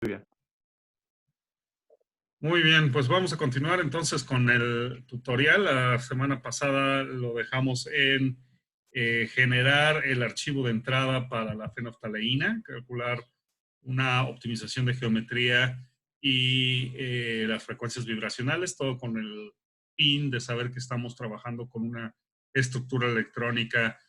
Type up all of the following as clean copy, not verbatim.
Bien. Muy bien, pues vamos a continuar entonces con el tutorial. La semana pasada lo dejamos en generar el archivo de entrada para la fenolftaleína, calcular una optimización de geometría y las frecuencias vibracionales, todo con el fin de saber que estamos trabajando con una estructura electrónica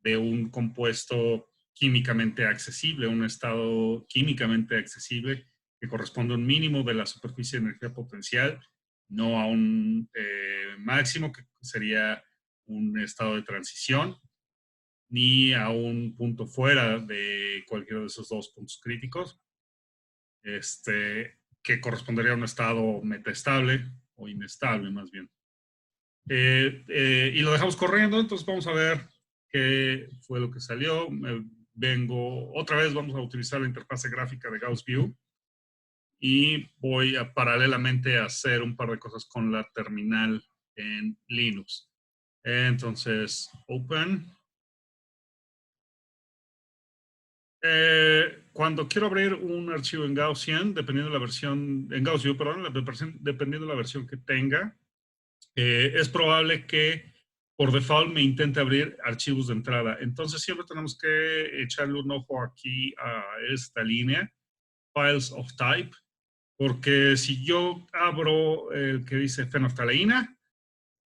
de un compuesto químicamente accesible, un estado químicamente accesible que corresponde a un mínimo de la superficie de energía potencial, no a un máximo, que sería un estado de transición, ni a un punto fuera de cualquiera de esos dos puntos críticos, que correspondería a un estado metaestable o inestable más bien. Y lo dejamos corriendo, entonces vamos a ver qué fue lo que salió. Otra vez vamos a utilizar la interfase gráfica de Gauss View y voy a paralelamente a hacer un par de cosas con la terminal en Linux. Entonces, Open. Cuando quiero abrir un archivo en Gaussian, dependiendo de la versión, en Gauss View, perdón, dependiendo de la versión que tenga, es probable que por default me intente abrir archivos de entrada. Entonces siempre tenemos que echarle un ojo aquí a esta línea, Files of Type, porque si yo abro el que dice fenolftaleína,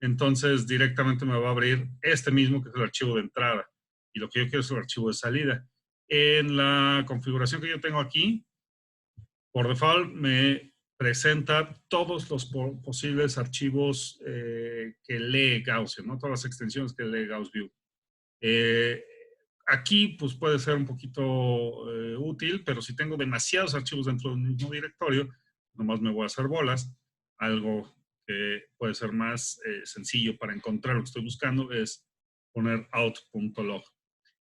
entonces directamente me va a abrir este mismo que es el archivo de entrada. Y lo que yo quiero es el archivo de salida. En la configuración que yo tengo aquí, por default me presenta todos los posibles archivos que lee Gaussian, ¿no? Todas las extensiones que lee Gauss View. Aquí pues puede ser un poquito útil, pero si tengo demasiados archivos dentro del mismo directorio, nomás me voy a hacer bolas. Algo que puede ser más sencillo para encontrar lo que estoy buscando es poner out.log.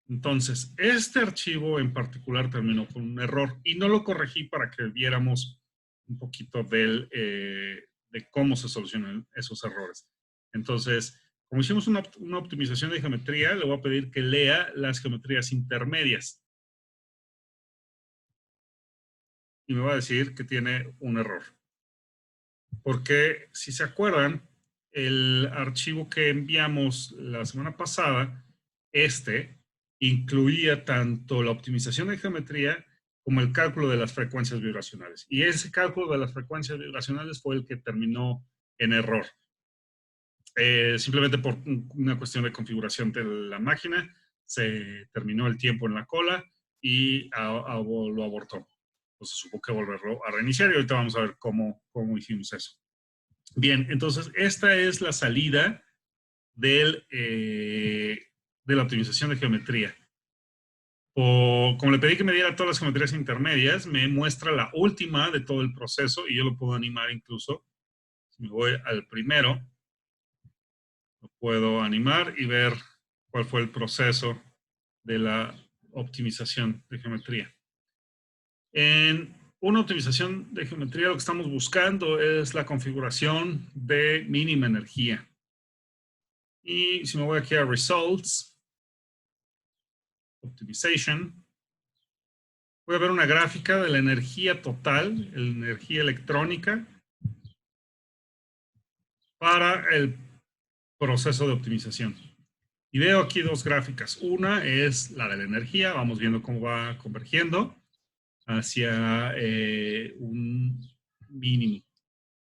Entonces, este archivo en particular terminó con un error y no lo corregí para que viéramos un poquito de cómo se solucionan esos errores. Entonces, como hicimos una optimización de geometría, le voy a pedir que lea las geometrías intermedias. Y me va a decir que tiene un error. Porque si se acuerdan, el archivo que enviamos la semana pasada, incluía tanto la optimización de geometría como el cálculo de las frecuencias vibracionales. Y ese cálculo de las frecuencias vibracionales fue el que terminó en error. Simplemente por una cuestión de configuración de la máquina, se terminó el tiempo en la cola y lo abortó. Entonces hubo que volverlo a reiniciar y ahorita vamos a ver cómo hicimos eso. Bien, entonces esta es la salida de la optimización de geometría. Como le pedí que me diera todas las geometrías intermedias, me muestra la última de todo el proceso y yo lo puedo animar incluso. Si me voy al primero, lo puedo animar y ver cuál fue el proceso de la optimización de geometría. En una optimización de geometría lo que estamos buscando es la configuración de mínima energía. Y si me voy aquí a Results, Optimization, voy a ver una gráfica de la energía total, la energía electrónica, para el proceso de optimización. Y veo aquí dos gráficas. Una es la de la energía, vamos viendo cómo va convergiendo hacia un mínimo.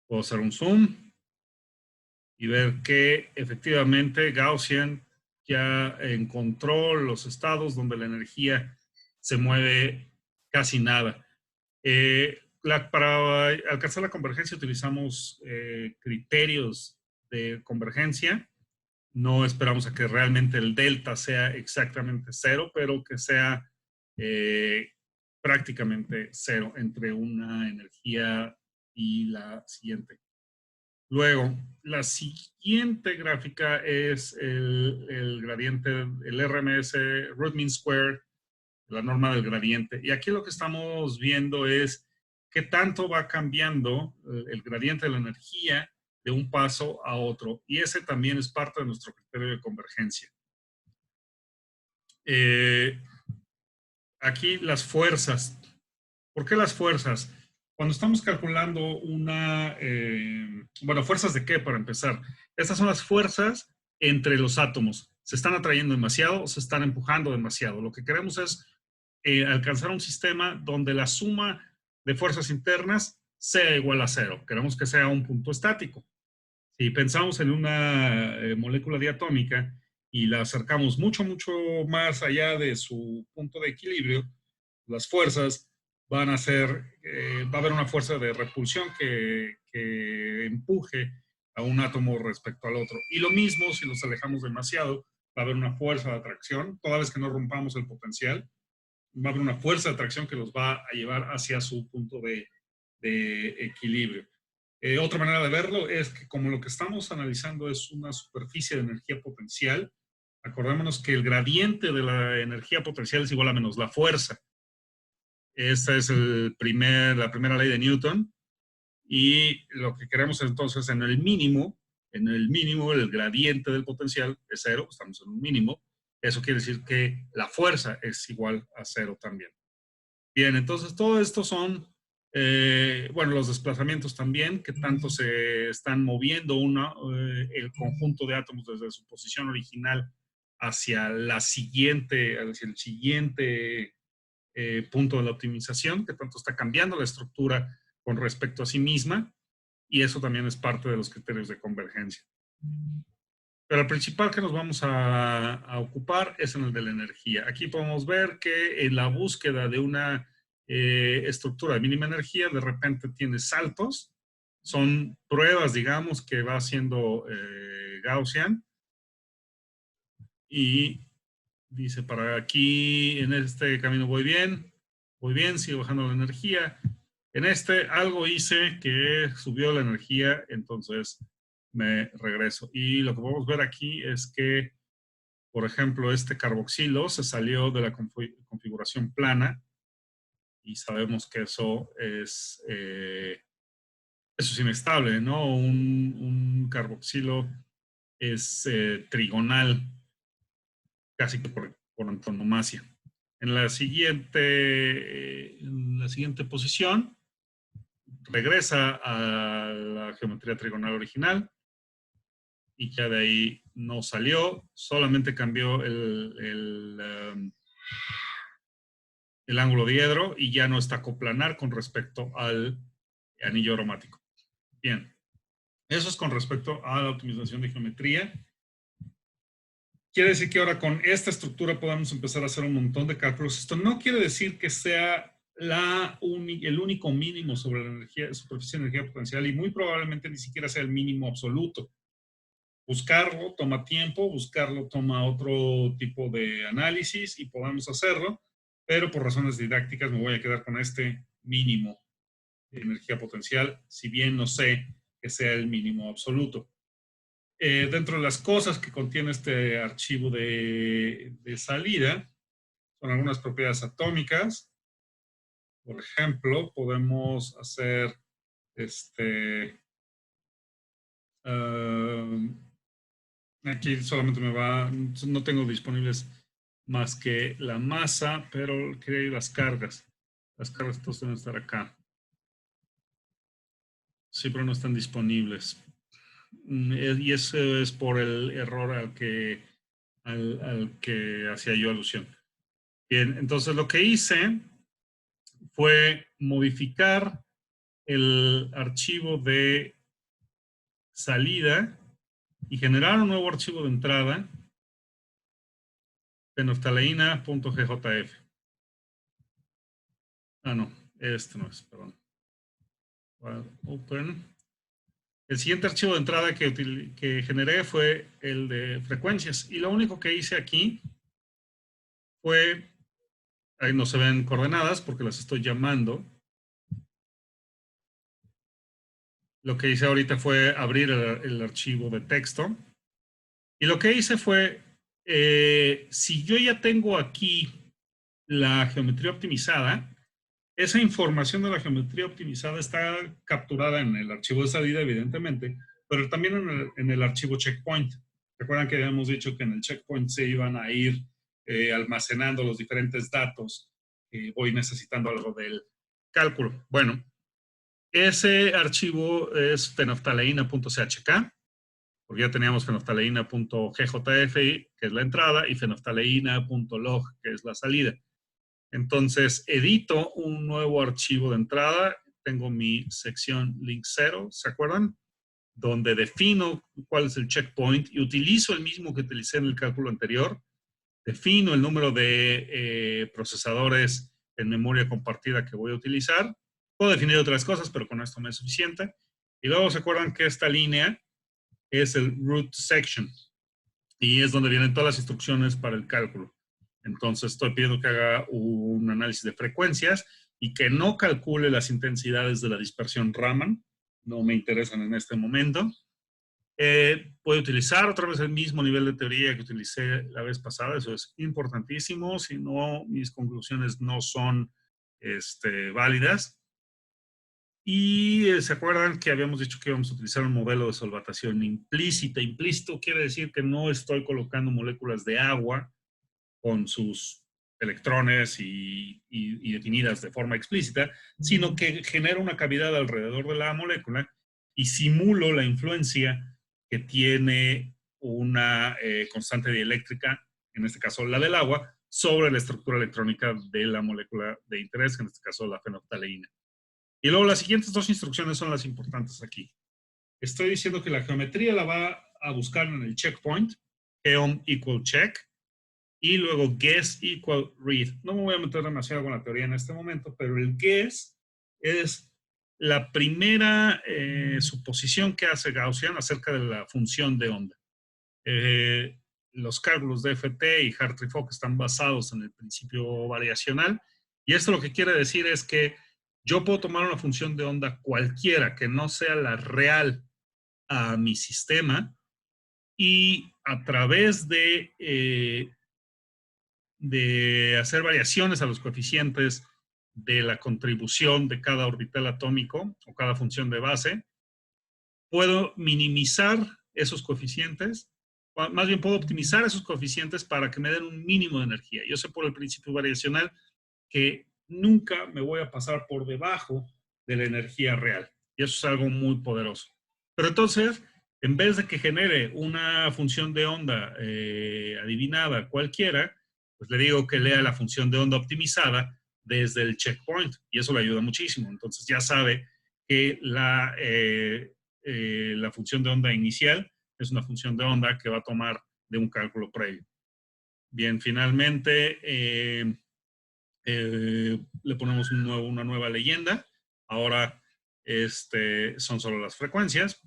Puedo hacer un zoom y ver que efectivamente Gaussian ya encontró los estados donde la energía se mueve casi nada. Para alcanzar la convergencia utilizamos criterios de convergencia. No esperamos a que realmente el delta sea exactamente cero, pero que sea prácticamente cero entre una energía y la siguiente. Luego, la siguiente gráfica es el gradiente, el RMS, root mean square, la norma del gradiente. Y aquí lo que estamos viendo es qué tanto va cambiando el gradiente de la energía de un paso a otro. Y ese también es parte de nuestro criterio de convergencia. Aquí las fuerzas. ¿Por qué las fuerzas? Cuando estamos calculando bueno, ¿fuerzas de qué para empezar? Estas son las fuerzas entre los átomos. ¿Se están atrayendo demasiado o se están empujando demasiado? Lo que queremos es alcanzar un sistema donde la suma de fuerzas internas sea igual a cero. Queremos que sea un punto estático. Si pensamos en una molécula diatómica y la acercamos mucho, mucho más allá de su punto de equilibrio, las fuerzas van a ser, va a haber una fuerza de repulsión que empuje a un átomo respecto al otro. Y lo mismo si los alejamos demasiado, va a haber una fuerza de atracción, toda vez que no rompamos el potencial, va a haber una fuerza de atracción que los va a llevar hacia su punto de equilibrio. Otra manera de verlo es que como lo que estamos analizando es una superficie de energía potencial, acordémonos que el gradiente de la energía potencial es igual a menos la fuerza. Esta es la primera ley de Newton. Y lo que queremos entonces en el mínimo el gradiente del potencial es cero, estamos en un mínimo. Eso quiere decir que la fuerza es igual a cero también. Bien, entonces todo esto son, bueno, los desplazamientos también, que tanto se están moviendo el conjunto de átomos desde su posición original hacia el siguiente punto de la optimización, que tanto está cambiando la estructura con respecto a sí misma, y eso también es parte de los criterios de convergencia. Pero el principal que nos vamos a ocupar es en el de la energía. Aquí podemos ver que en la búsqueda de una estructura de mínima energía, de repente tiene saltos. Son pruebas, digamos, que va haciendo Gaussian. Y dice, para aquí, en este camino voy bien, sigo bajando la energía. En este algo hice que subió la energía, entonces me regreso. Y lo que podemos ver aquí es que, por ejemplo, este carboxilo se salió de la configuración plana y sabemos que eso es inestable, ¿no? Un carboxilo es trigonal, casi que por antonomasia. En la siguiente posición, regresa a la geometría trigonal original y ya de ahí no salió, solamente cambió el ángulo diedro y ya no está coplanar con respecto al anillo aromático. Bien, eso es con respecto a la optimización de geometría. Quiere decir que ahora con esta estructura podemos empezar a hacer un montón de cálculos. Esto no quiere decir que sea el único mínimo sobre la superficie de energía potencial, y muy probablemente ni siquiera sea el mínimo absoluto. Buscarlo toma tiempo, buscarlo toma otro tipo de análisis y podemos hacerlo, pero por razones didácticas me voy a quedar con este mínimo de energía potencial, si bien no sé que sea el mínimo absoluto. Dentro de las cosas que contiene este archivo de salida son algunas propiedades atómicas. Por ejemplo, podemos hacer aquí solamente no tengo disponibles más que la masa, pero quería ir las cargas. Las cargas entonces deben estar acá. Sí, pero no están disponibles. Y eso es por el error al que hacía yo alusión. Bien, entonces lo que hice fue modificar el archivo de salida y generar un nuevo archivo de entrada, fenolftaleína.gjf. Ah, no, este no es, perdón. Open. El siguiente archivo de entrada que generé fue el de frecuencias, y lo único que hice aquí fue, ahí no se ven coordenadas porque las estoy llamando. Lo que hice ahorita fue abrir el archivo de texto. Y lo que hice fue, si yo ya tengo aquí la geometría optimizada, esa información de la geometría optimizada está capturada en el archivo de salida, evidentemente, pero también en el archivo checkpoint. Recuerdan que habíamos dicho que en el checkpoint se iban a ir almacenando los diferentes datos que voy necesitando algo del cálculo. Bueno, Ese archivo es fenoftaleína.chk, porque ya teníamos fenoftaleína.gjf, que es la entrada, y fenoftaleína.log, que es la salida. Entonces, edito un nuevo archivo de entrada. Tengo mi sección link 0, ¿se acuerdan? Donde defino cuál es el checkpoint y utilizo el mismo que utilicé en el cálculo anterior. Defino el número de procesadores en memoria compartida que voy a utilizar. Puedo definir otras cosas, pero con esto me es suficiente. Y luego se acuerdan que esta línea es el root section y es donde vienen todas las instrucciones para el cálculo. Entonces estoy pidiendo que haga un análisis de frecuencias y que no calcule las intensidades de la dispersión Raman. No me interesan en este momento. Puedo utilizar otra vez el mismo nivel de teoría que utilicé la vez pasada. Eso es importantísimo. Si no, mis conclusiones no son válidas. Y se acuerdan que habíamos dicho que íbamos a utilizar un modelo de solvatación implícita. Implícito quiere decir que no estoy colocando moléculas de agua con sus electrones y definidas de forma explícita, sino que genero una cavidad alrededor de la molécula y simulo la influencia que tiene una constante dieléctrica, en este caso la del agua, sobre la estructura electrónica de la molécula de interés, en este caso la fenoftaleína. Y luego las siguientes dos instrucciones son las importantes aquí. Estoy diciendo que la geometría la va a buscar en el checkpoint, geom equal check, y luego guess equal read. No me voy a meter demasiado con la teoría en este momento, pero el guess es la primera suposición que hace Gaussian acerca de la función de onda. Los cálculos de FT y Hartree-Fock están basados en el principio variacional, y esto lo que quiere decir es que yo puedo tomar una función de onda cualquiera que no sea la real a mi sistema y a través de hacer variaciones a los coeficientes de la contribución de cada orbital atómico o cada función de base, puedo minimizar esos coeficientes, más bien puedo optimizar esos coeficientes para que me den un mínimo de energía. Yo sé por el principio variacional que nunca me voy a pasar por debajo de la energía real. Y eso es algo muy poderoso. Pero entonces, en vez de que genere una función de onda adivinada cualquiera, pues le digo que lea la función de onda optimizada desde el checkpoint. Y eso le ayuda muchísimo. Entonces ya sabe que la función de onda inicial es una función de onda que va a tomar de un cálculo previo. Bien, finalmente le ponemos una nueva leyenda. Ahora son solo las frecuencias.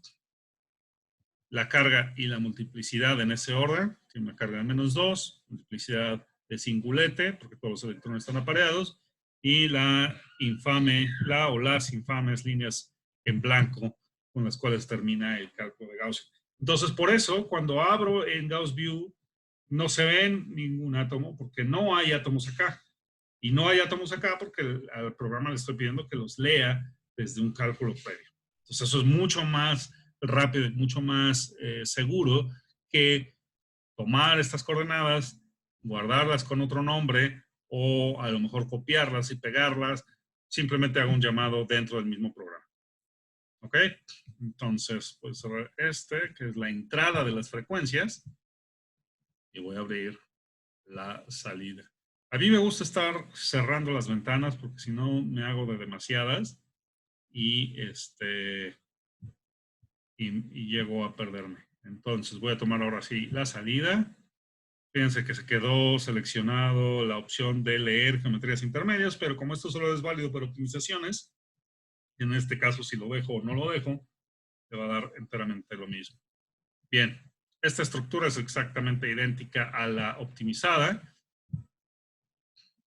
La carga y la multiplicidad en ese orden. Tiene una carga de -2, multiplicidad de singulete, porque todos los electrones están apareados, y la o las infames líneas en blanco con las cuales termina el cálculo de Gauss. Entonces, por eso, cuando abro en Gauss View, no se ven ningún átomo, porque no hay átomos acá. Y no hay átomos acá porque al programa le estoy pidiendo que los lea desde un cálculo previo. Entonces, eso es mucho más rápido y mucho más seguro que tomar estas coordenadas, guardarlas con otro nombre o a lo mejor copiarlas y pegarlas. Simplemente hago un llamado dentro del mismo programa. ¿Ok? Entonces, voy a cerrar que es la entrada de las frecuencias, y voy a abrir la salida. A mí me gusta estar cerrando las ventanas porque si no me hago de demasiadas y, y llego a perderme. Entonces voy a tomar ahora sí la salida. Fíjense que se quedó seleccionado la opción de leer geometrías intermedias, pero como esto solo es válido para optimizaciones, en este caso si lo dejo o no lo dejo, te va a dar enteramente lo mismo. Bien, esta estructura es exactamente idéntica a la optimizada.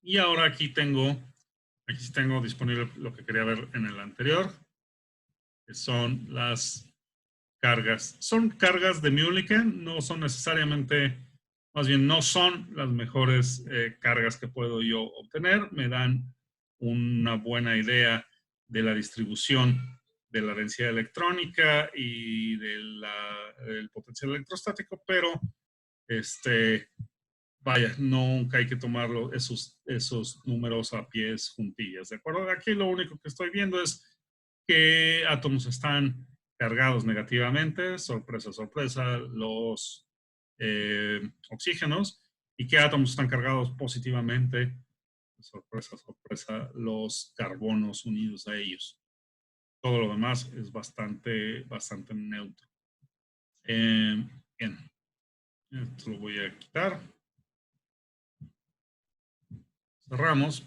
Y ahora aquí sí tengo disponible lo que quería ver en el anterior, que son las cargas. Son cargas de Mulliken, no son necesariamente, más bien no son las mejores cargas que puedo yo obtener. Me dan una buena idea de la distribución de la densidad electrónica y del potencial electrostático, pero vaya, nunca hay que tomarlo esos números a pies juntillas, ¿de acuerdo? Aquí lo único que estoy viendo es qué átomos están cargados negativamente, sorpresa, sorpresa, los oxígenos, y qué átomos están cargados positivamente, sorpresa, sorpresa, los carbonos unidos a ellos. Todo lo demás es bastante neutro. Bien, esto lo voy a quitar. Cerramos.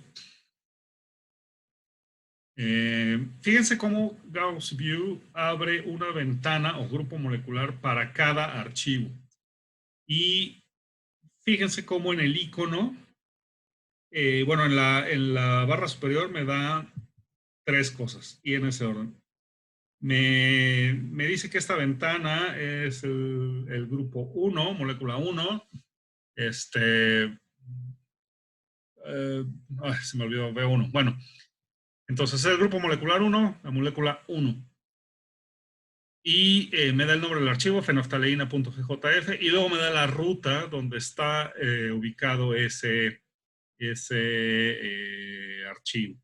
Fíjense cómo Gauss View abre una ventana o grupo molecular para cada archivo. Y fíjense cómo en el icono, bueno, en la barra superior me da 3 cosas y en ese orden. Me dice que esta ventana es el grupo 1, molécula 1. Se me olvidó, B1. Bueno, entonces es el grupo molecular 1, la molécula 1. Y me da el nombre del archivo, fenoftaleína.gjf, y luego me da la ruta donde está ubicado ese archivo.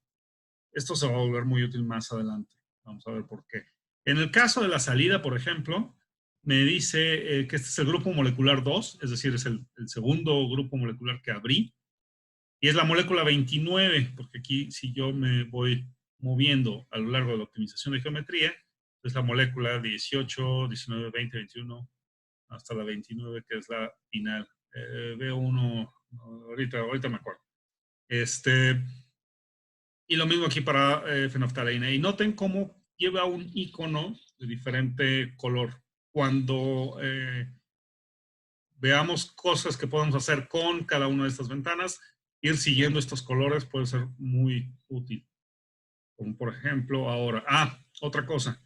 Esto se va a volver muy útil más adelante. Vamos a ver por qué. En el caso de la salida, por ejemplo, me dice que este es el grupo molecular 2, es decir, es el segundo grupo molecular que abrí, y es la molécula 29, porque aquí si yo me voy moviendo a lo largo de la optimización de geometría, es la molécula 18, 19, 20, 21, hasta la 29, que es la final. Veo uno, ahorita me acuerdo. Y lo mismo aquí para fenoftaleína. Y noten cómo lleva un icono de diferente color. Cuando veamos cosas que podemos hacer con cada una de estas ventanas, ir siguiendo estos colores puede ser muy útil. Como por ejemplo ahora. Otra cosa.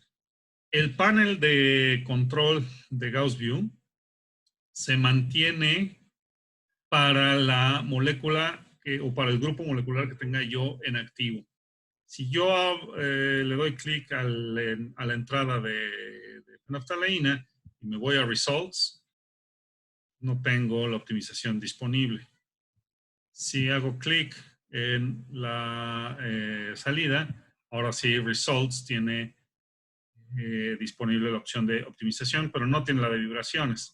El panel de control de Gauss View se mantiene para la molécula o para el grupo molecular que tenga yo en activo. Si yo le doy clic a la entrada de fenoftaleína y me voy a Results, no tengo la optimización disponible. Si hago clic en la salida, ahora sí Results tiene disponible la opción de optimización, pero no tiene la de vibraciones.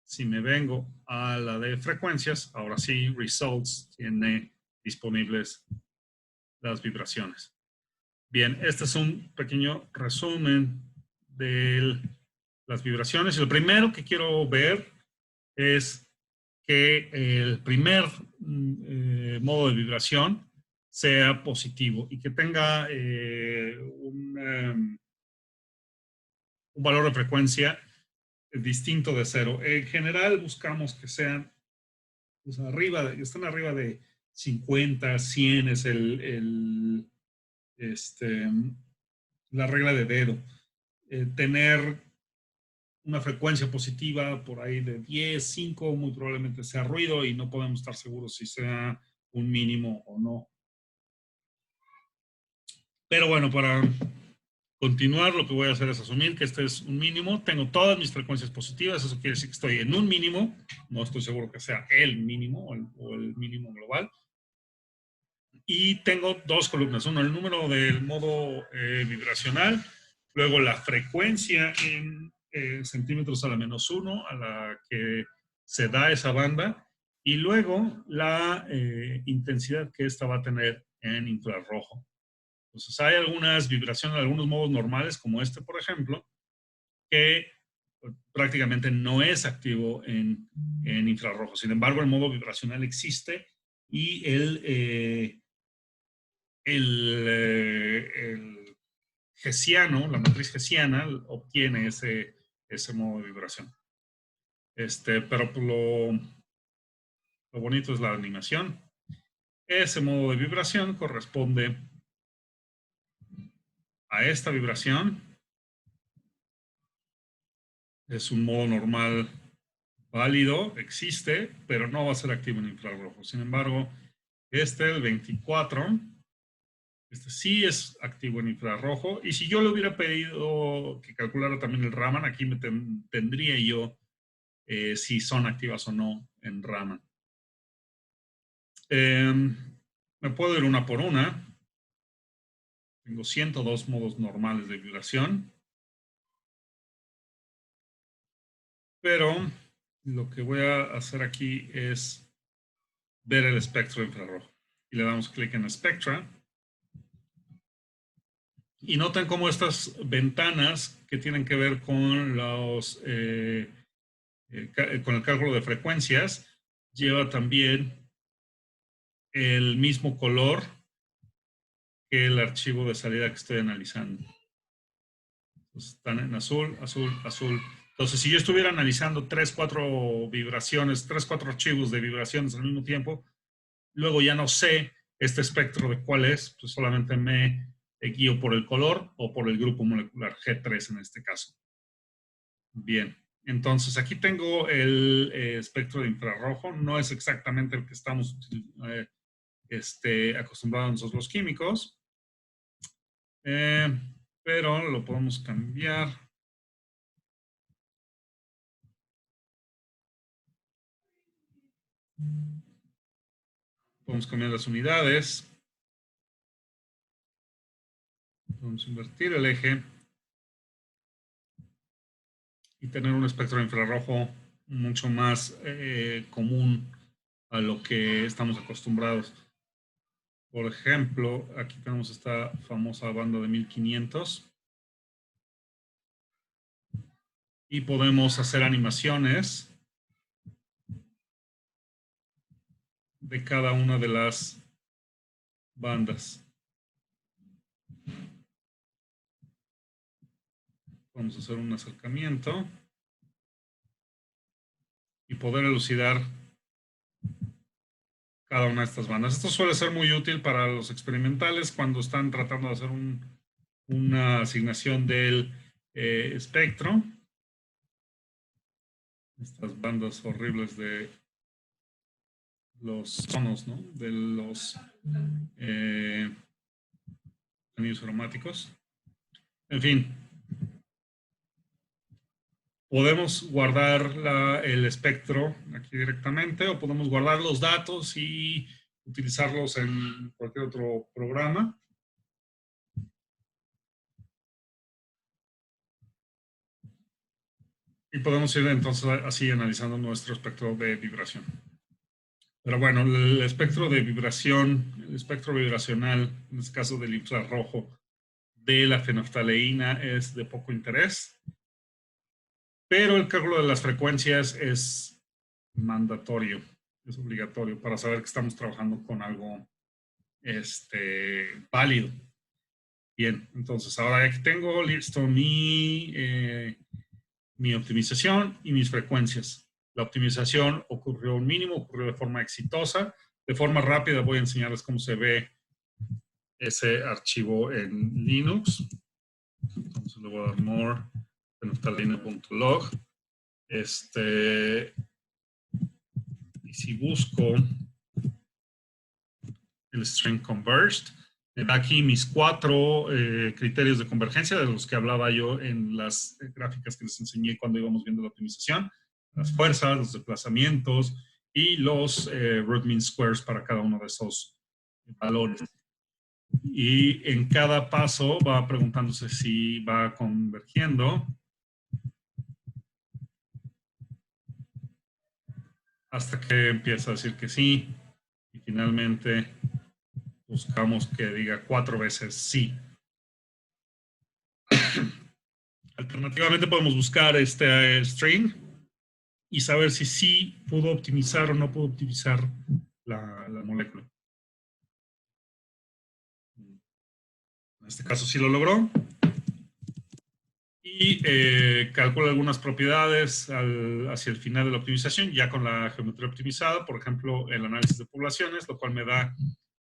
Si me vengo a la de frecuencias, ahora sí Results tiene disponibles las vibraciones. Bien, este es un pequeño resumen de las vibraciones. Y lo primero que quiero ver es que el primer modo de vibración sea positivo y que tenga un valor de frecuencia distinto de 0. En general buscamos que sean pues, están arriba de 50, 100 es la regla de dedo. Tener una frecuencia positiva por ahí de 10, 5, muy probablemente sea ruido y no podemos estar seguros si sea un mínimo o no. Pero bueno, para continuar, lo que voy a hacer es asumir que este es un mínimo. Tengo todas mis frecuencias positivas, eso quiere decir que estoy en un mínimo. No estoy seguro que sea el mínimo o el mínimo global. Y tengo 2 columnas. Uno, el número del modo vibracional, luego la frecuencia en centímetros a la -1 a la que se da esa banda, y luego la intensidad que esta va a tener en infrarrojo. Entonces hay algunas vibraciones, algunos modos normales, como este, por ejemplo, que prácticamente no es activo en infrarrojo. Sin embargo, el modo vibracional existe y el hessiano, la matriz hessiana, obtiene ese modo de vibración. Pero lo bonito es la animación. Ese modo de vibración corresponde a esta vibración. Es un modo normal válido, existe, pero no va a ser activo en infrarrojo. Sin embargo, el 24, este sí es activo en infrarrojo. Y si yo le hubiera pedido que calculara también el Raman, aquí tendría yo si son activas o no en Raman. Me puedo ir una por una. Tengo 102 modos normales de vibración. Pero lo que voy a hacer aquí es ver el espectro infrarrojo. Y le damos clic en Spectra. Y noten cómo estas ventanas que tienen que ver con con el cálculo de frecuencias lleva también el mismo color que el archivo de salida que estoy analizando. Entonces, están en azul, azul, azul. Entonces, si yo estuviera analizando 3, 4 vibraciones, 3, 4 archivos de vibraciones al mismo tiempo, luego ya no sé este espectro de cuál es, pues solamente me guío por el color o por el grupo molecular G3 en este caso. Bien, entonces aquí tengo el espectro de infrarrojo, no es exactamente el que estamos acostumbrados nosotros los químicos, pero lo podemos cambiar. Podemos cambiar las unidades. Podemos invertir el eje y tener un espectro de infrarrojo mucho más común a lo que estamos acostumbrados. Por ejemplo, aquí tenemos esta famosa banda de 1500 y podemos hacer animaciones de cada una de las bandas. Vamos a hacer un acercamiento y poder elucidar cada una de estas bandas. Esto suele ser muy útil para los experimentales cuando están tratando de hacer una asignación del espectro. Estas bandas horribles de los tonos, ¿no? De los anillos aromáticos. En fin, podemos guardar el espectro aquí directamente o podemos guardar los datos y utilizarlos en cualquier otro programa. Y podemos ir entonces así analizando nuestro espectro de vibración. Pero bueno, el espectro de vibración, el espectro vibracional, en este caso del infrarrojo, de la fenolftaleína es de poco interés. Pero el cálculo de las frecuencias es mandatorio, es obligatorio para saber que estamos trabajando con algo válido. Bien, entonces ahora aquí tengo listo mi optimización y mis frecuencias. La optimización ocurrió un mínimo, ocurrió de forma exitosa. De forma rápida voy a enseñarles cómo se ve ese archivo en Linux. Entonces le voy a dar more fenolftaleina.log. Y si busco el string converged, me da aquí mis 4 criterios de convergencia de los que hablaba yo en las gráficas que les enseñé cuando íbamos viendo la optimización, las fuerzas, los desplazamientos y los root mean squares para cada uno de esos valores. Y en cada paso va preguntándose si va convergiendo hasta que empieza a decir que sí y finalmente buscamos que diga 4 veces sí. Alternativamente podemos buscar este string y saber si sí pudo optimizar o no pudo optimizar la molécula. En este caso sí lo logró. Y calcula algunas propiedades hacia el final de la optimización, ya con la geometría optimizada, por ejemplo, el análisis de poblaciones, lo cual me da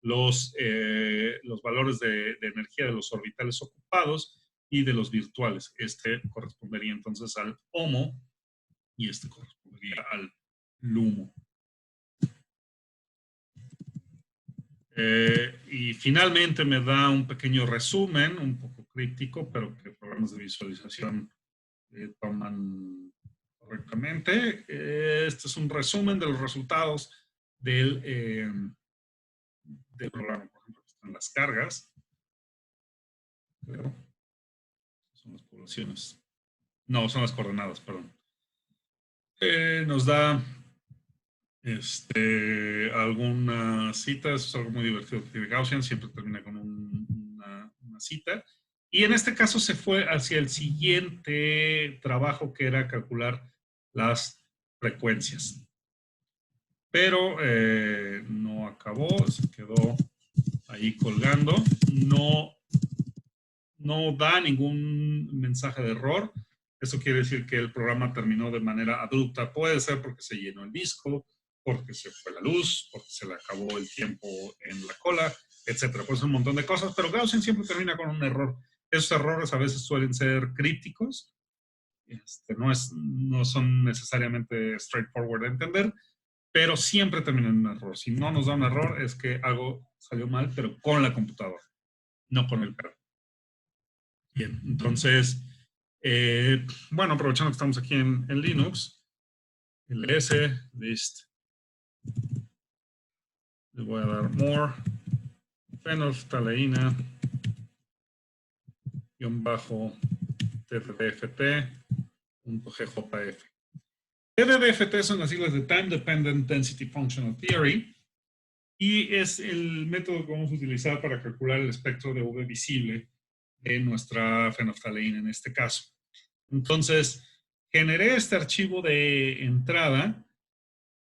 los valores de energía de los orbitales ocupados y de los virtuales. Este correspondería entonces al HOMO y este correspondería al LUMO. Y finalmente me da un pequeño resumen, un poco críptico, pero que programas de visualización toman correctamente. Este es un resumen de los resultados del programa, por ejemplo, están las cargas. creo. Son las poblaciones. No, son las coordenadas, perdón. Nos da algunas citas, es algo muy divertido que tiene Gaussian, siempre termina con una cita. Y en este caso se fue hacia el siguiente trabajo, que era calcular las frecuencias. Pero no acabó, se quedó ahí colgando. No da ningún mensaje de error. Eso quiere decir que el programa terminó de manera abrupta. Puede ser porque se llenó el disco, porque se fue la luz, porque se le acabó el tiempo en la cola, etcétera. Pues un montón de cosas, pero Gaussian siempre termina con un error. Esos errores a veces suelen ser crípticos, no son necesariamente straightforward de entender, pero siempre terminan en un error. Si no nos da un error, es que algo salió mal, pero con la computadora, no con el perro. Bien, entonces, bueno, aprovechando que estamos aquí en Linux, ls list, le voy a dar more phenylethylamine _tddft.gjf. TDDFT son las siglas de Time Dependent Density Functional Theory y es el método que vamos a utilizar para calcular el espectro de UV visible de nuestra fenolftaleína en este caso. Entonces, generé este archivo de entrada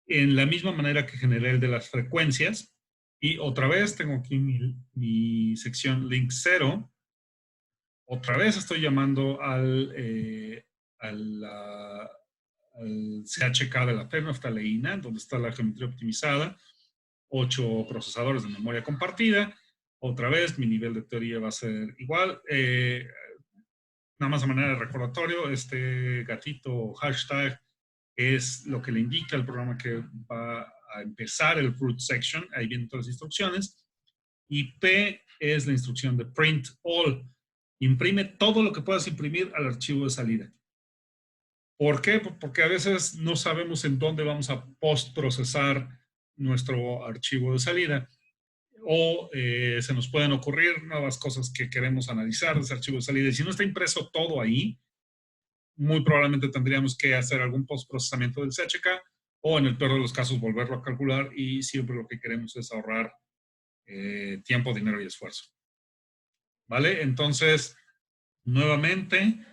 en la misma manera que generé el de las frecuencias. Y otra vez tengo aquí mi sección link 0. Otra vez estoy llamando al CHK de la fenolftaleína, donde está la geometría optimizada, 8 procesadores de memoria compartida. Otra vez mi nivel de teoría va a ser igual. Nada más de manera de recordatorio, este gatito hashtag es lo que le indica al programa que va a empezar el root section. Ahí vienen todas las instrucciones. Y P es la instrucción de print all. Imprime todo lo que puedas imprimir al archivo de salida. ¿Por qué? Porque a veces no sabemos en dónde vamos a postprocesar nuestro archivo de salida. O se nos pueden ocurrir nuevas cosas que queremos analizar de ese archivo de salida. Y si no está impreso todo ahí, muy probablemente tendríamos que hacer algún postprocesamiento del CHK o en el peor de los casos volverlo a calcular, y siempre lo que queremos es ahorrar tiempo, dinero y esfuerzo. ¿Vale? Entonces, nuevamente,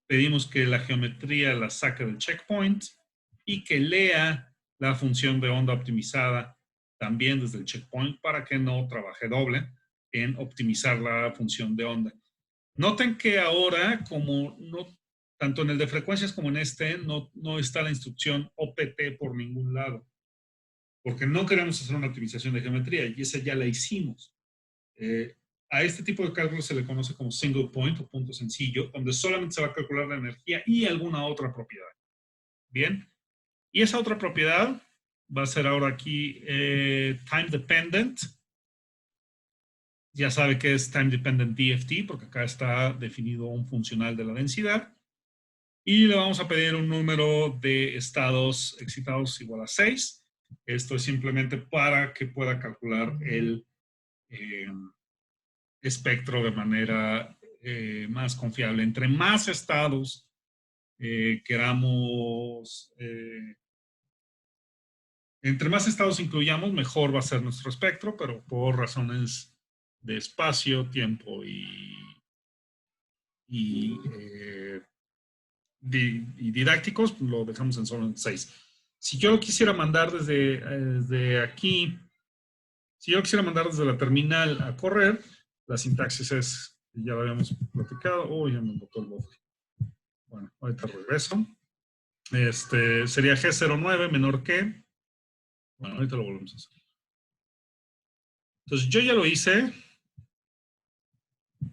pedimos que la geometría la saque del checkpoint y que lea la función de onda optimizada también desde el checkpoint para que no trabaje doble en optimizar la función de onda. Noten que ahora, como no, tanto en el de frecuencias como en este, no está la instrucción OPT por ningún lado, porque no queremos hacer una optimización de geometría y esa ya la hicimos. A este tipo de cálculo se le conoce como single point o punto sencillo, donde solamente se va a calcular la energía y alguna otra propiedad. Bien, y esa otra propiedad va a ser ahora aquí time dependent. Ya sabe que es time dependent DFT, porque acá está definido un funcional de la densidad. Y le vamos a pedir un número de estados excitados igual a 6. Esto es simplemente para que pueda calcular el espectro de manera más confiable. Entre más estados queramos, entre más estados incluyamos, mejor va a ser nuestro espectro, pero por razones de espacio, tiempo y didácticos, lo dejamos en solo 6. Si yo lo quisiera mandar desde aquí, si yo quisiera mandar desde la terminal a correr, la sintaxis es, ya lo habíamos platicado, uy, ya me botó el bofre. Bueno, ahorita regreso. Sería G09 menor que, bueno, ahorita lo volvemos a hacer. Entonces yo ya lo hice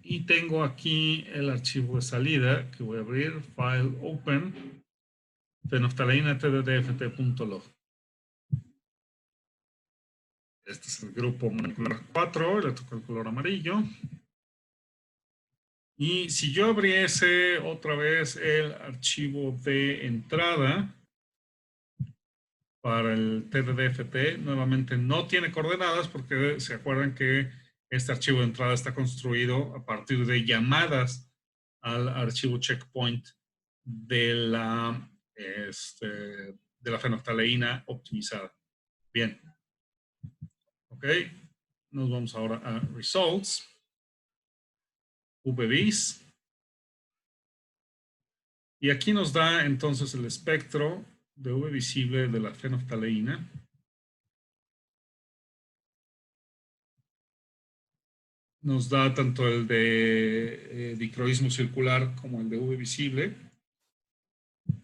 y tengo aquí el archivo de salida que voy a abrir, file open, fenolftaleína tddft.log. Este es el grupo molecular 4, le toca el color amarillo. Y si yo abriese otra vez el archivo de entrada para el TDDFT, nuevamente no tiene coordenadas porque se acuerdan que Este archivo de entrada está construido a partir de llamadas al archivo checkpoint de la fenolftaleína optimizada. Bien. Ok. Nos vamos ahora a Results. VBIS. Y aquí nos da entonces el espectro de V visible de la fenolftaleína. Nos da tanto el de dicroísmo circular como el de V visible.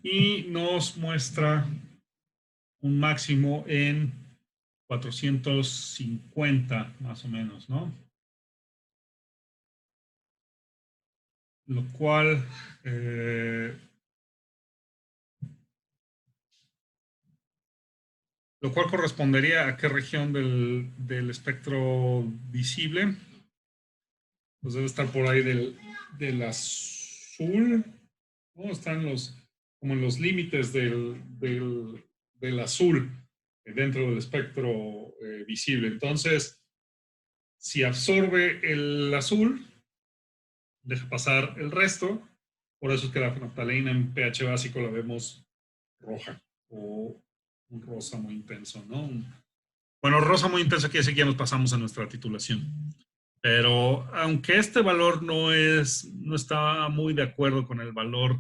Y nos muestra un máximo en 450 más o menos, ¿no? Lo cual correspondería a qué región del espectro visible. Pues debe estar por ahí del azul, ¿no? Están como en los límites del azul dentro del espectro visible. Entonces, si absorbe el azul, deja pasar el resto. Por eso es que la fenolftaleína en pH básico la vemos roja o un rosa muy intenso, ¿no? Bueno, rosa muy intenso quiere decir que ya nos pasamos a nuestra titulación. Pero aunque este valor no está muy de acuerdo con el valor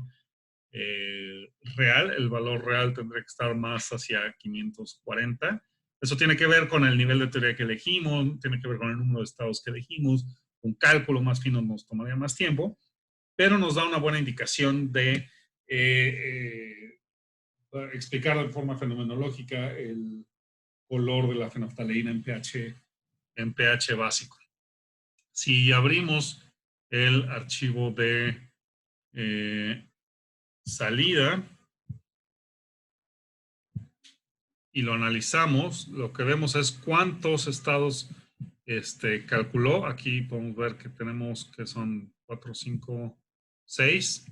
real, el valor real tendría que estar más hacia 540. Eso tiene que ver con el nivel de teoría que elegimos, tiene que ver con el número de estados que elegimos. Un cálculo más fino nos tomaría más tiempo, pero nos da una buena indicación de explicar de forma fenomenológica el color de la fenolftaleína en pH básico. Si abrimos el archivo de salida y lo analizamos, lo que vemos es cuántos estados calculó. Aquí podemos ver que tenemos que son 4, 5, 6.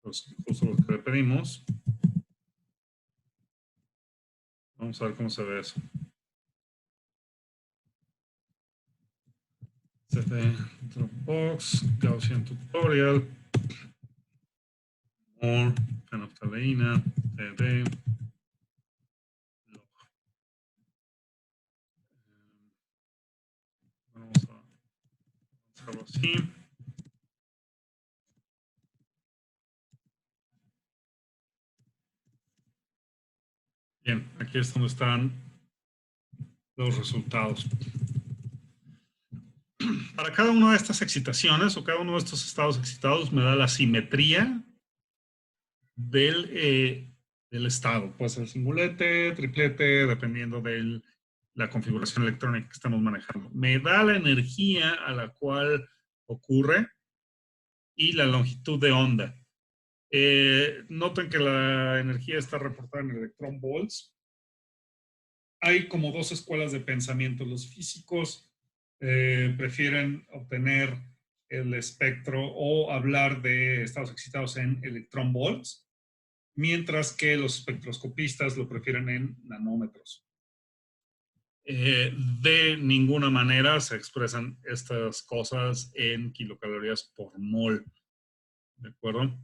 Justo los que le pedimos. Vamos a ver cómo se ve eso. CD Dropbox, Gaussian Tutorial, More, fenolftaleína, TD, log. Vamos a hacerlo así. Bien, aquí es donde están los resultados. Para cada una de estas excitaciones o cada uno de estos estados excitados me da la simetría del estado. Puede ser singulete, triplete, dependiendo de la configuración electrónica que estamos manejando. Me da la energía a la cual ocurre y la longitud de onda. Noten que la energía está reportada en electron volts. Hay como dos escuelas de pensamiento. Los físicos prefieren obtener el espectro o hablar de estados excitados en electron volts, mientras que los espectroscopistas lo prefieren en nanómetros. De ninguna manera se expresan estas cosas en kilocalorías por mol. ¿De acuerdo?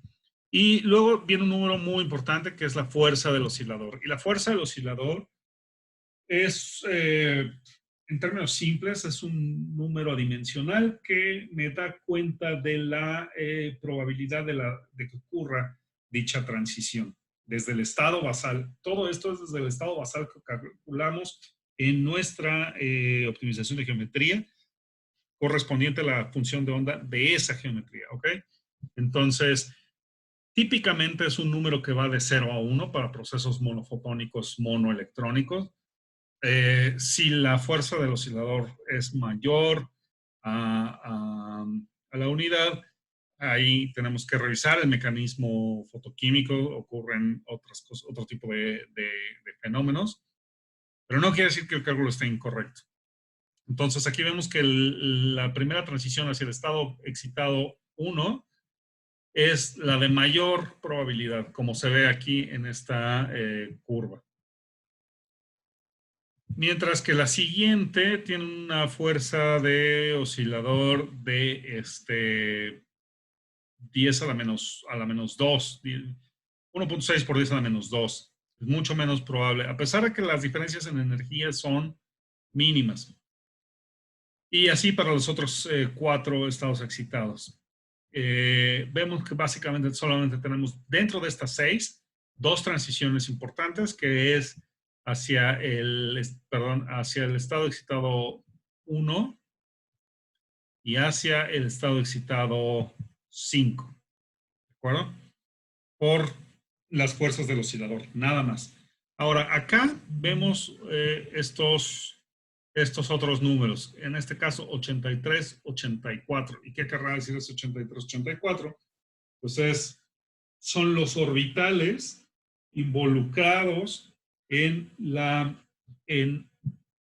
Y luego viene un número muy importante que es la fuerza del oscilador. Y la fuerza del oscilador es, en términos simples, es un número adimensional que me da cuenta de la probabilidad de que ocurra dicha transición. Desde el estado basal, todo esto es desde el estado basal que calculamos en nuestra optimización de geometría correspondiente a la función de onda de esa geometría, ¿ok? Entonces, típicamente es un número que va de 0 a 1 para procesos monofotónicos monoelectrónicos. Si la fuerza del oscilador es mayor a la unidad, ahí tenemos que revisar el mecanismo fotoquímico, ocurren otro tipo de fenómenos, pero no quiere decir que el cálculo esté incorrecto. Entonces aquí vemos que la primera transición hacia el estado excitado 1 es la de mayor probabilidad, como se ve aquí en esta curva. Mientras que la siguiente tiene una fuerza de oscilador de 10 a la menos 2, 1.6 por 10 a la menos 2. Es mucho menos probable, a pesar de que las diferencias en energía son mínimas. Y así para los otros 4 estados excitados. Vemos que básicamente solamente tenemos dentro de estas 6 2 transiciones importantes, que es hacia hacia el estado excitado 1 y hacia el estado excitado 5. ¿De acuerdo? Por las fuerzas del oscilador, nada más. Ahora, acá vemos estos otros números. En este caso, 83, 84. ¿Y qué querrá decir ese 83, 84? Pues son los orbitales involucrados en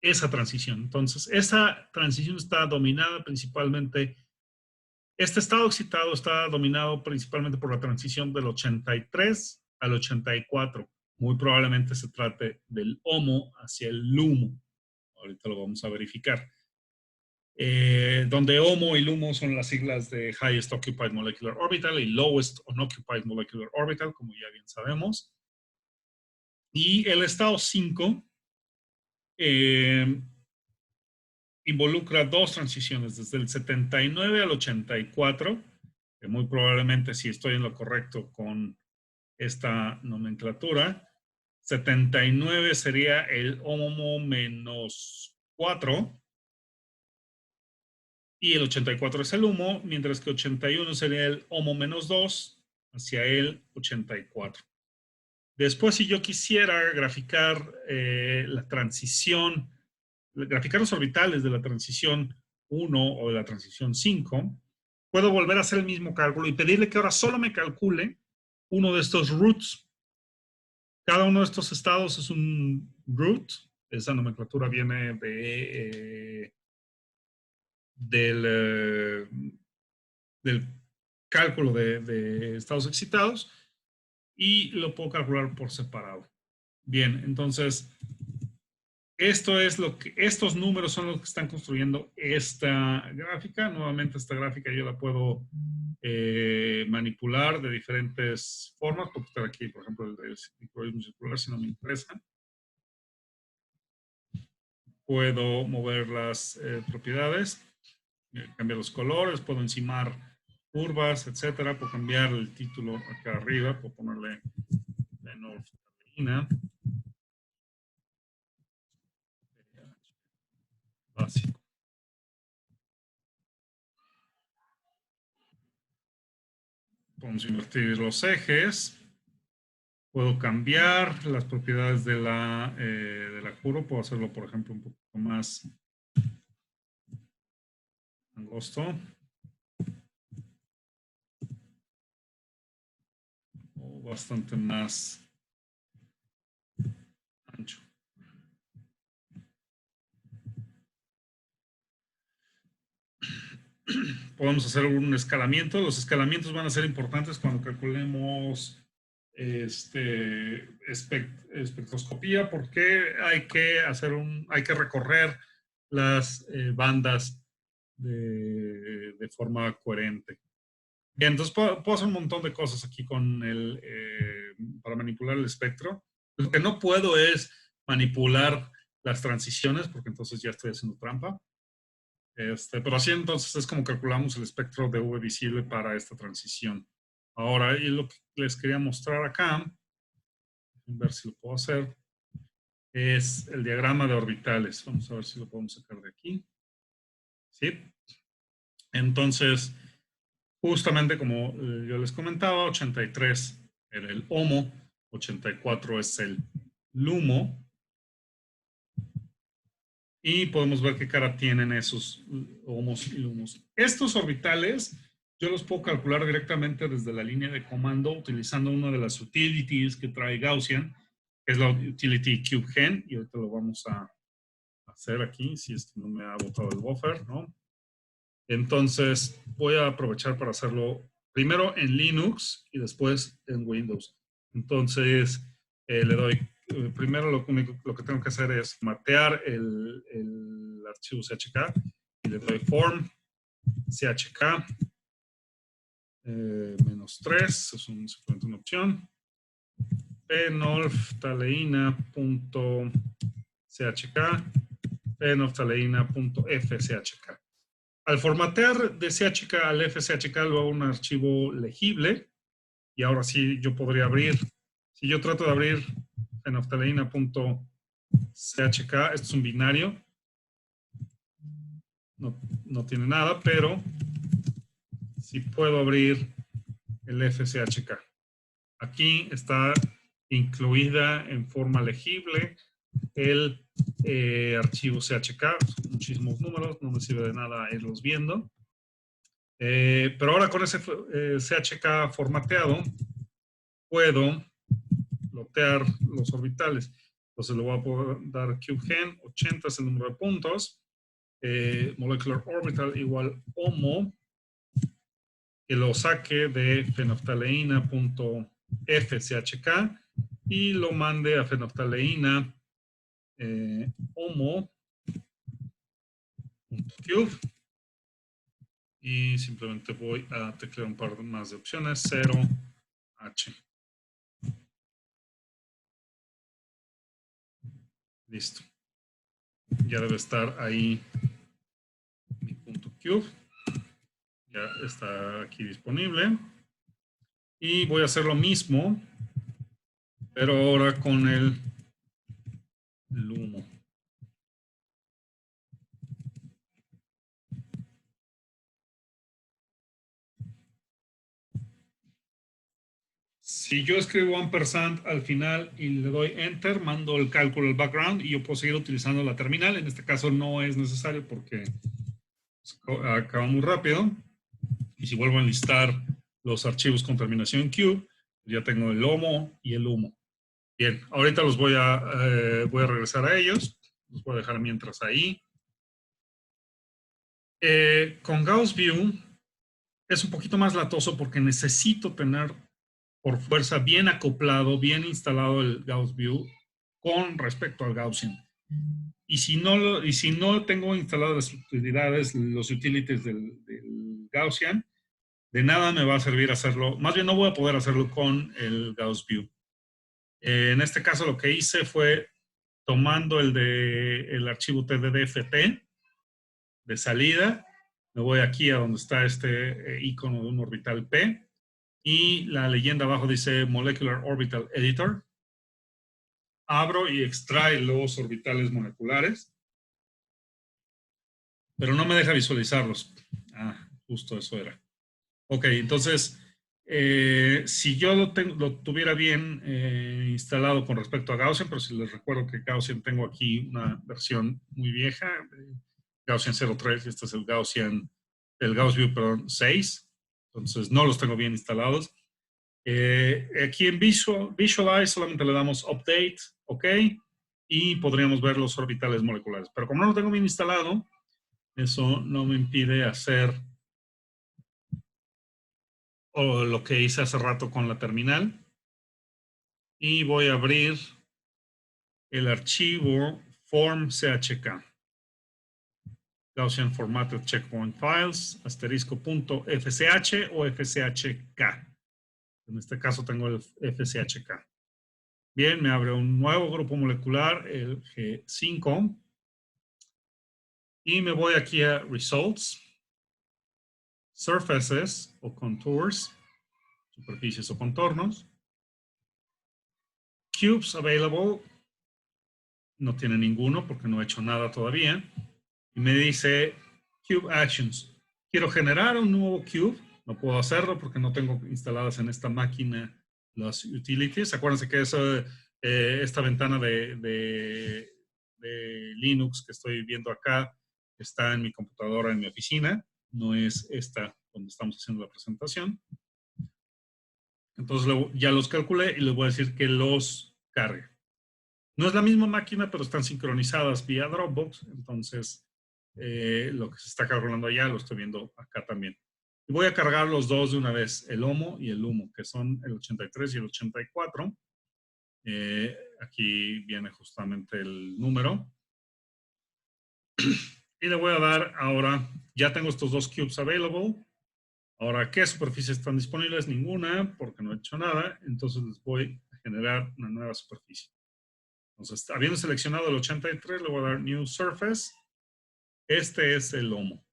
esa transición. Entonces, esa transición está dominada principalmente, este estado excitado está dominado principalmente por la transición del 83 al 84. Muy probablemente se trate del HOMO hacia el LUMO. Ahorita lo vamos a verificar. Donde HOMO y LUMO son las siglas de Highest Occupied Molecular Orbital y Lowest Unoccupied Molecular Orbital, como ya bien sabemos. Y el estado 5 involucra 2 transiciones, desde el 79 al 84, que muy probablemente, si estoy en lo correcto con esta nomenclatura, 79 sería el HOMO menos 4 y el 84 es el HUMO, mientras que 81 sería el HOMO menos 2 hacia el 84. Después, si yo quisiera graficar la transición, graficar los orbitales de la transición 1 o de la transición 5, puedo volver a hacer el mismo cálculo y pedirle que ahora solo me calcule uno de estos roots. Cada uno de estos estados es un root. Esa nomenclatura viene del cálculo de estados excitados y lo puedo calcular por separado. Bien, entonces estos números son los que están construyendo esta gráfica. Nuevamente esta gráfica yo la puedo manipular de diferentes formas. Puedo estar aquí, por ejemplo, el microorganismo circular si no me interesa. Puedo mover las propiedades, cambiar los colores, puedo encimar curvas, etcétera. Puedo cambiar el título acá arriba, puedo ponerle norftalina. Básico. Podemos invertir los ejes. Puedo cambiar las propiedades de la curva. Puedo hacerlo, por ejemplo, un poquito más angosto. O bastante más ancho. Podemos hacer un escalamiento. Los escalamientos van a ser importantes cuando calculemos espectroscopía, porque hay que recorrer las bandas de forma coherente. Bien, entonces puedo hacer un montón de cosas aquí para manipular el espectro. Lo que no puedo es manipular las transiciones, porque entonces ya estoy haciendo trampa. Pero así entonces es como calculamos el espectro de V visible para esta transición. Ahora, y lo que les quería mostrar acá, a ver si lo puedo hacer, es el diagrama de orbitales. Vamos a ver si lo podemos sacar de aquí. ¿Sí? Entonces, justamente como yo les comentaba, 83 era el HOMO, 84 es el LUMO, y podemos ver qué cara tienen esos HOMOs y LUMOs. Estos orbitales yo los puedo calcular directamente desde la línea de comando utilizando una de las utilities que trae Gaussian, que es la utility CubeGen, y ahorita lo vamos a hacer aquí, si es que no me ha botado el buffer, ¿no? Entonces voy a aprovechar para hacerlo primero en Linux y después en Windows. Entonces le doy primero lo que tengo que hacer es mapear el archivo CHK y le doy form CHK -3, es simplemente una opción. phenolphthaleina.chk, phenolphthaleina.fchk. Al formatear de CHK al FCHK lo hago un archivo legible y ahora sí yo podría abrir, si yo trato de abrir phenolphthaleina.chk, esto es un binario, no tiene nada, pero sí puedo abrir el FCHK. Aquí está incluida en forma legible el archivo CHK, muchísimos números, no me sirve de nada irlos viendo. Pero ahora con ese CHK formateado, puedo lotear los orbitales. Entonces le voy a poder dar CubeGen, 80 es el número de puntos, molecular orbital igual HOMO, que lo saque de phenolphthaleina.fchk y lo mande a phenolphthaleina homo.cube. Y simplemente voy a teclear un par más de opciones, 0H. Listo. Ya debe estar ahí mi punto cube. Ya está aquí disponible. Y voy a hacer lo mismo, pero ahora con el LUMO. Si yo escribo ampersand al final y le doy enter, mando el cálculo al background y yo puedo seguir utilizando la terminal. En este caso no es necesario porque acaba muy rápido. Y si vuelvo a enlistar los archivos con terminación Q, ya tengo el HOMO y el humo. Bien, ahorita los voy a regresar a ellos. Los voy a dejar mientras ahí. Con Gauss View es un poquito más latoso porque necesito tener por fuerza bien acoplado, bien instalado el Gauss View con respecto al Gaussian. Y si no tengo instaladas las utilidades, los utilities del Gaussian, de nada me va a servir hacerlo. Más bien no voy a poder hacerlo con el Gauss View. En este caso lo que hice fue tomando el archivo tddft de salida, me voy aquí a donde está este icono de un orbital P y la leyenda abajo dice Molecular Orbital Editor. Abro y extrae los orbitales moleculares, pero no me deja visualizarlos. Ah, justo eso era. Ok, entonces, si yo lo tuviera bien instalado con respecto a Gaussian, pero si les recuerdo que Gaussian tengo aquí una versión muy vieja, Gaussian 03, y este es el Gauss View, perdón, 6, entonces no los tengo bien instalados. Aquí en Visualize solamente le damos Update, OK, y podríamos ver los orbitales moleculares. Pero como no lo tengo bien instalado, eso no me impide hacer lo que hice hace rato con la terminal. Y voy a abrir el archivo form.chk. Gaussian Formatted Checkpoint Files, *.fch o fchk. En este caso tengo el fchk. Bien, me abre un nuevo grupo molecular, el G5. Y me voy aquí a Results, Surfaces o Contours, superficies o contornos. Cubes Available, no tiene ninguno porque no he hecho nada todavía. Y me dice Cube Actions. Quiero generar un nuevo cube. No puedo hacerlo porque no tengo instaladas en esta máquina las utilities. Acuérdense que esta ventana de Linux que estoy viendo acá está en mi computadora, en mi oficina. No es esta donde estamos haciendo la presentación. Entonces ya los calculé y les voy a decir que los cargue. No es la misma máquina, pero están sincronizadas vía Dropbox. Entonces, lo que se está calculando allá lo estoy viendo acá también. Y voy a cargar los dos de una vez, el HOMO y el humo, que son el 83 y el 84. Aquí viene justamente el número. Y le voy a dar ahora, ya tengo estos dos cubes available. Ahora, ¿qué superficies están disponibles? Ninguna, porque no he hecho nada. Entonces les voy a generar una nueva superficie. Entonces, habiendo seleccionado el 83, le voy a dar New Surface. Este es el lomo.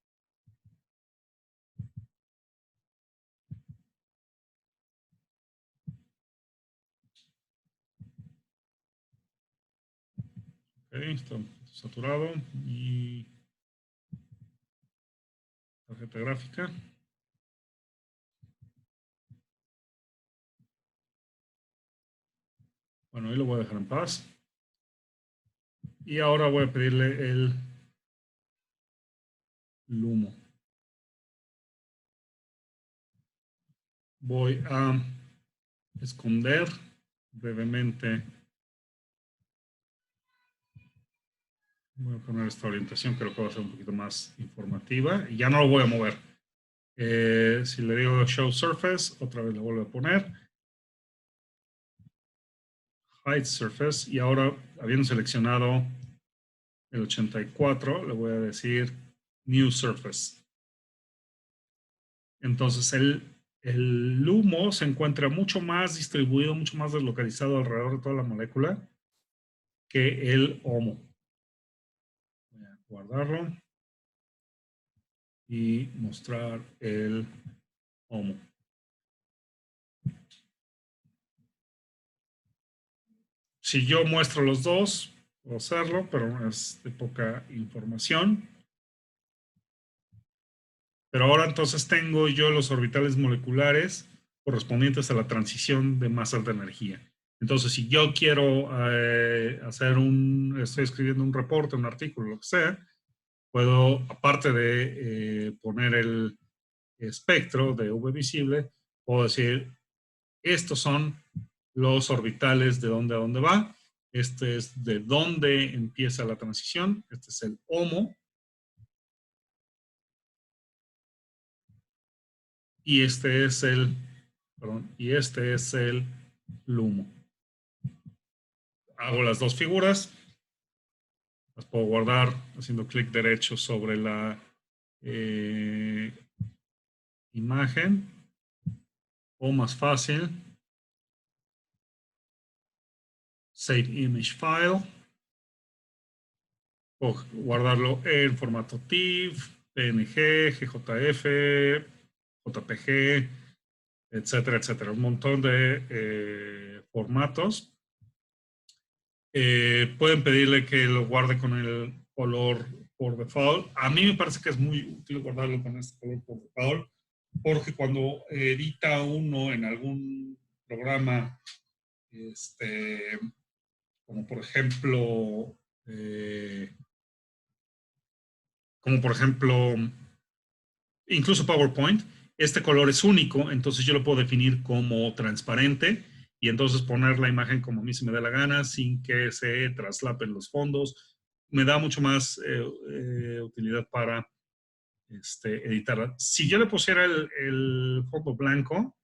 Ok, está saturado. Y tarjeta gráfica. Bueno, ahí lo voy a dejar en paz. Y ahora voy a pedirle el lumo. Voy a esconder brevemente. Voy a poner esta orientación que lo puedo hacer un poquito más informativa. Y ya no lo voy a mover. Si le digo Show Surface, otra vez lo vuelvo a poner. Hide Surface. Y ahora, habiendo seleccionado el 84, le voy a decir New Surface. Entonces, el humo se encuentra mucho más distribuido, mucho más deslocalizado alrededor de toda la molécula que el HOMO. Voy a guardarlo y mostrar el HOMO. Si yo muestro los dos, puedo hacerlo, pero es de poca información. Pero ahora entonces tengo yo los orbitales moleculares correspondientes a la transición de masas de energía. Entonces, si yo quiero estoy escribiendo un reporte, un artículo, lo que sea, puedo, aparte de poner el espectro de V visible, puedo decir, estos son los orbitales de dónde a dónde va, este es de dónde empieza la transición, este es el HOMO, y este es el LUMO. Hago las dos figuras, las puedo guardar haciendo clic derecho sobre la imagen, o más fácil, Save Image File, o guardarlo en formato TIFF, PNG, GJF, JPG, etcétera, etcétera. Un montón de formatos. Pueden pedirle que lo guarde con el color por default. A mí me parece que es muy útil guardarlo con este color por default, porque cuando edita uno en algún programa, como por ejemplo, incluso PowerPoint, este color es único, entonces yo lo puedo definir como transparente y entonces poner la imagen como a mí se me dé la gana sin que se traslapen los fondos. Me da mucho más utilidad para editarla. Si yo le pusiera el fondo blanco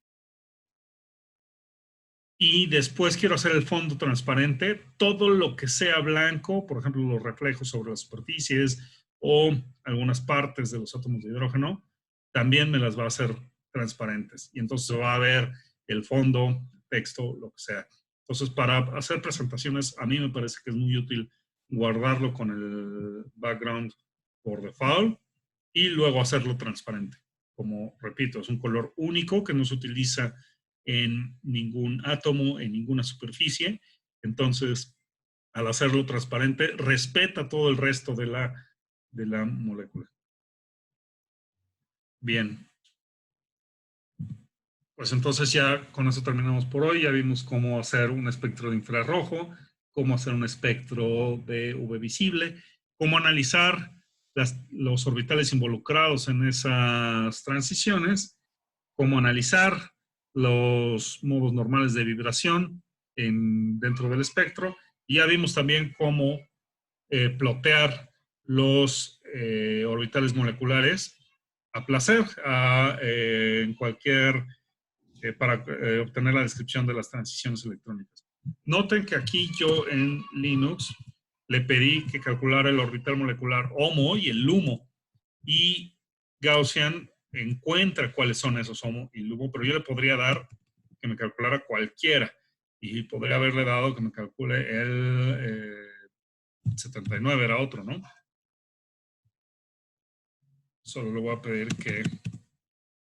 y después quiero hacer el fondo transparente, todo lo que sea blanco, por ejemplo, los reflejos sobre las superficies o algunas partes de los átomos de hidrógeno, también me las va a hacer transparentes. Y entonces va a ver el fondo, texto, lo que sea. Entonces, para hacer presentaciones, a mí me parece que es muy útil guardarlo con el background por default y luego hacerlo transparente. Como repito, es un color único que no se utiliza en ningún átomo, en ninguna superficie. Entonces, al hacerlo transparente, respeta todo el resto de la molécula. Bien. Pues entonces ya con eso terminamos por hoy. Ya vimos cómo hacer un espectro de infrarrojo, cómo hacer un espectro de UV visible, cómo analizar los orbitales involucrados en esas transiciones, cómo analizar los modos normales de vibración dentro del espectro. Y ya vimos también cómo plotear los orbitales moleculares a placer en cualquier para obtener la descripción de las transiciones electrónicas. Noten que aquí yo en Linux le pedí que calculara el orbital molecular HOMO y el LUMO. Y Gaussian encuentra cuáles son esos HOMO y LUMO, pero yo le podría dar que me calculara cualquiera. Y podría haberle dado que me calcule el 79, era otro, ¿no? Solo le voy a pedir que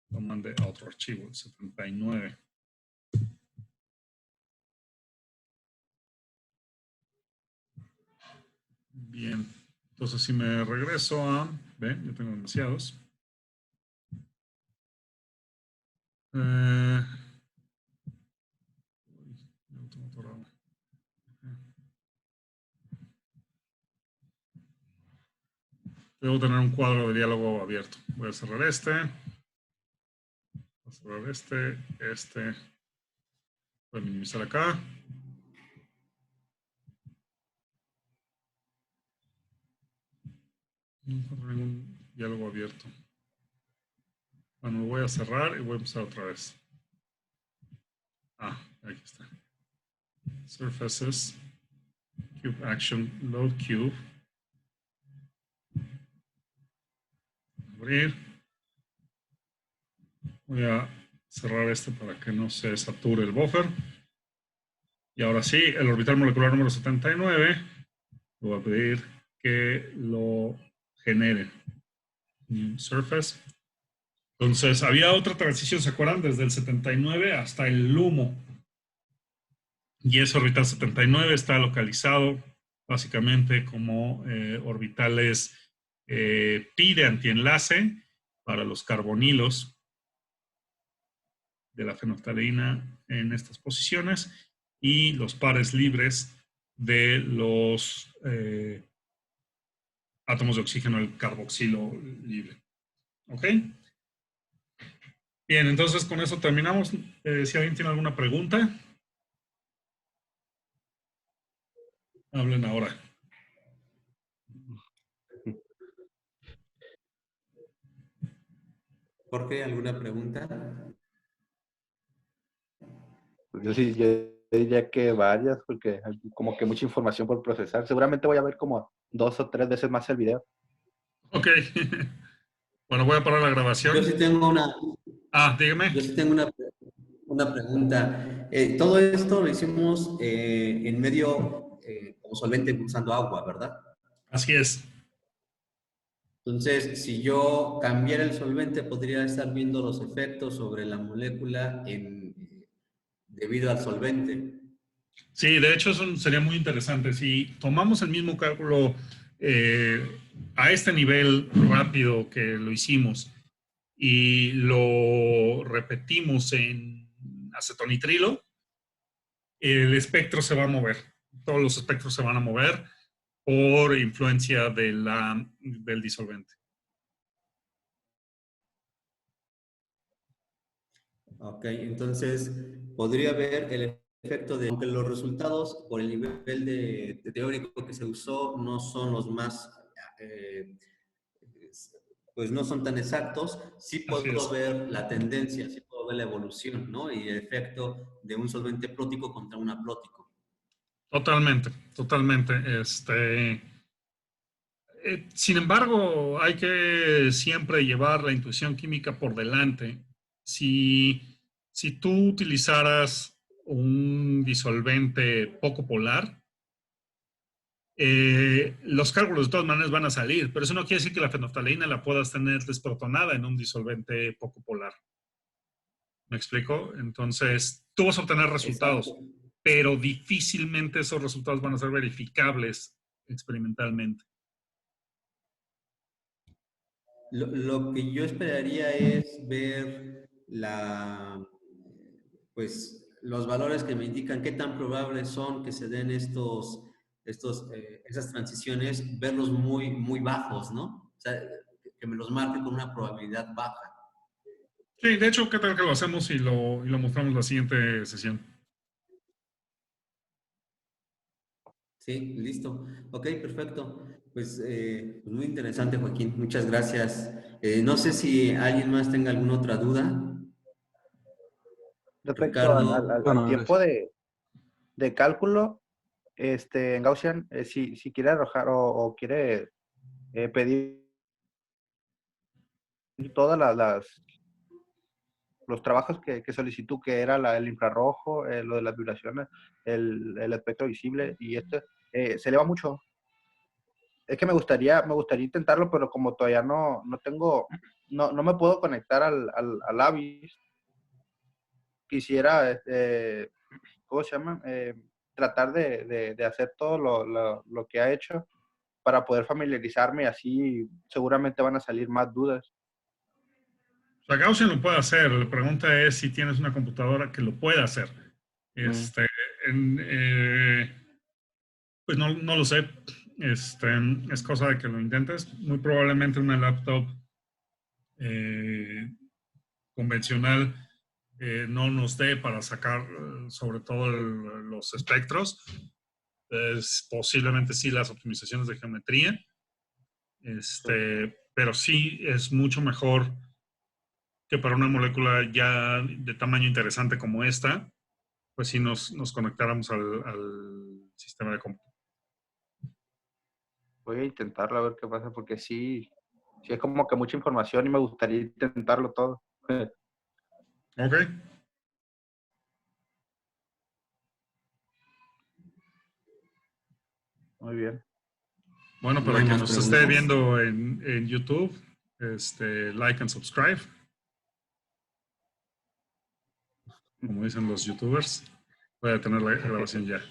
lo mande a otro archivo, el 79. Bien, entonces si me regreso a... ¿Ven? Yo tengo demasiados. Debo tener un cuadro de diálogo abierto. Voy a cerrar este. Voy a cerrar este. Voy a minimizar acá. No encuentro ningún diálogo abierto. Bueno, lo voy a cerrar y voy a empezar otra vez. Ah, aquí está. Surfaces, Cube Action, Load Cube. Abrir. Voy a cerrar este para que no se sature el buffer. Y ahora sí, el orbital molecular número 79. Le voy a pedir que lo genere. New Surface. Entonces, había otra transición, ¿se acuerdan? Desde el 79 hasta el LUMO. Y ese orbital 79 está localizado básicamente como orbitales pi de antienlace para los carbonilos de la fenolftaleína en estas posiciones y los pares libres de los átomos de oxígeno, el carboxilo libre. ¿Ok? Bien, entonces con eso terminamos. Si alguien tiene alguna pregunta, hablen ahora. Jorge, ¿alguna pregunta? Yo sí, yo diría que varias, porque hay como que mucha información por procesar. Seguramente voy a ver como 2 o 3 veces más el video. Ok. Bueno, voy a parar la grabación. Yo sí tengo una... Dígame. Yo sí tengo una pregunta. Todo esto lo hicimos en medio como solvente usando agua, ¿verdad? Así es. Entonces, si yo cambiara el solvente, podría estar viendo los efectos sobre la molécula debido al solvente. Sí, de hecho eso sería muy interesante. Si tomamos el mismo cálculo a este nivel rápido que lo hicimos y lo repetimos en acetonitrilo, el espectro se va a mover. Todos los espectros se van a mover por influencia del disolvente. Ok, entonces podría ver el efecto de, aunque los resultados por el nivel de teórico que se usó no son los más, pues no son tan exactos, sí puedo ver la tendencia, sí puedo ver la evolución, ¿no? Y el efecto de un solvente prótico contra un aplótico. Totalmente, totalmente. Sin embargo, hay que siempre llevar la intuición química por delante. Si tú utilizaras un disolvente poco polar, los cálculos de todas maneras van a salir, pero eso no quiere decir que la fenolftaleína la puedas tener desprotonada en un disolvente poco polar. ¿Me explico? Entonces, tú vas a obtener resultados, exacto, pero difícilmente esos resultados van a ser verificables experimentalmente. Lo que yo esperaría es ver pues, los valores que me indican qué tan probables son que se den esas transiciones, verlos muy, muy bajos, ¿no? O sea, que me los marque con una probabilidad baja. Sí, de hecho, ¿qué tal que lo hacemos y lo mostramos la siguiente sesión? Sí, listo. Ok, perfecto. Pues muy interesante, Joaquín. Muchas gracias. No sé si alguien más tenga alguna otra duda. Respecto Ricardo. al tiempo de cálculo, en Gaussian, si quiere arrojar o quiere pedir todas los trabajos que solicitó, que era el infrarrojo, lo de las vibraciones, el espectro visible, y se eleva mucho. Es que me gustaría intentarlo, pero como todavía no tengo, no me puedo conectar al AVIS, quisiera, ¿cómo se llama? Tratar de hacer todo lo que ha hecho para poder familiarizarme, y así seguramente van a salir más dudas. O sea, Gaussian lo puede hacer. La pregunta es si tienes una computadora que lo pueda hacer. Este, en, pues no lo sé. Es cosa de que lo intentes. Muy probablemente una laptop convencional no nos dé para sacar sobre todo los espectros. Posiblemente sí las optimizaciones de geometría. Pero sí es mucho mejor que para una molécula ya de tamaño interesante como esta, pues sí nos conectáramos al sistema de cómputo. Voy a intentarlo a ver qué pasa, porque sí es como que mucha información y me gustaría intentarlo todo. Ok. Muy bien. Bueno, ¿No para hay quien más nos esté preguntas? viendo en YouTube, like and subscribe, como dicen los youtubers. Voy a tener la grabación ya.